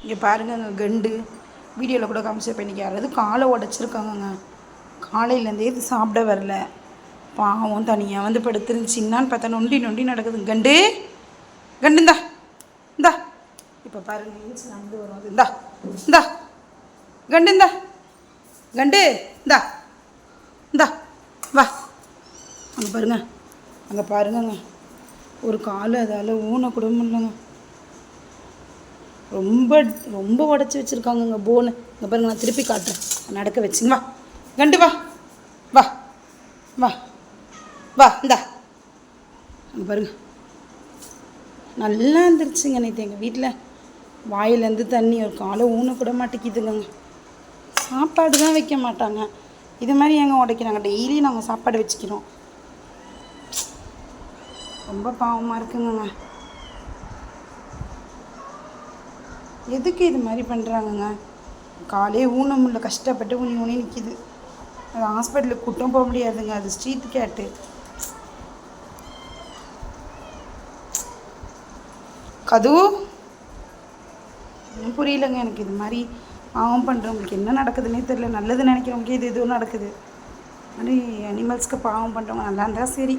இங்கே பாருங்கங்க கண்டு வீடியோவில் கூட காமிச்சப்ப இன்றைக்கி யாராவது காலை உடச்சிருக்காங்கங்க. காலையிலேருந்தே இது சாப்பிட வரல. பாவம் தனியாக வந்து படுத்துருந்துச்சிங்கன்னு பார்த்தா நொண்டி நொண்டி நடக்குது. கண்டு கண்டு இந்தா இந்தா இப்போ பாருங்க ஏஞ்சி நடந்து வரும். அது இந்தா இந்தா கண்டு இந்தா கண்டு இந்தா இந்தா வா. அங்கே பாருங்க அங்கே பாருங்கங்க ஒரு கால் அதால் ஊன கூட முடியலங்க. ரொம்ப ரொம்ப உடச்சி வச்சுருக்காங்கங்க போனு. இங்கே பாருங்க நான் திருப்பி காட்டுறேன். நடக்க வச்சுங்க. வா கண்டு வா வா வா வா இந்தா. அங்கே பாருங்க நல்லா இருந்துருச்சுங்க. நேற்று எங்கள் வீட்டில் வாயிலேருந்து தண்ணி ஒரு காலை ஊன கூட மாட்டேங்கிதுங்க. சாப்பாடு தான் வைக்க மாட்டாங்க. இது மாதிரி எங்கே உடைக்கிறாங்க? டெய்லி நாங்கள் சாப்பாடு வச்சுக்கிறோம். ரொம்ப பாவமாக இருக்குங்க. எதுக்கு இது மாதிரி பண்ணுறாங்கங்க? காலே ஊன முடியல, கஷ்டப்பட்டு ஊனி ஊனி நிற்கிது. அது ஹாஸ்பிட்டலுக்கு கூட்டம் போக முடியாதுங்க. அது ஸ்ட்ரீட் கேட்டு. கது இன்னும் புரியலைங்க எனக்கு. இது மாதிரி பாவம் பண்ணுறவங்களுக்கு என்ன நடக்குதுன்னே தெரியல. நல்லது நினைக்கிறவங்க இது எதுவும் நடக்குது. மாதிரி அனிமல்ஸ்க்கு பாவம் பண்ணுறவங்க நல்லா இருந்தால் சரி.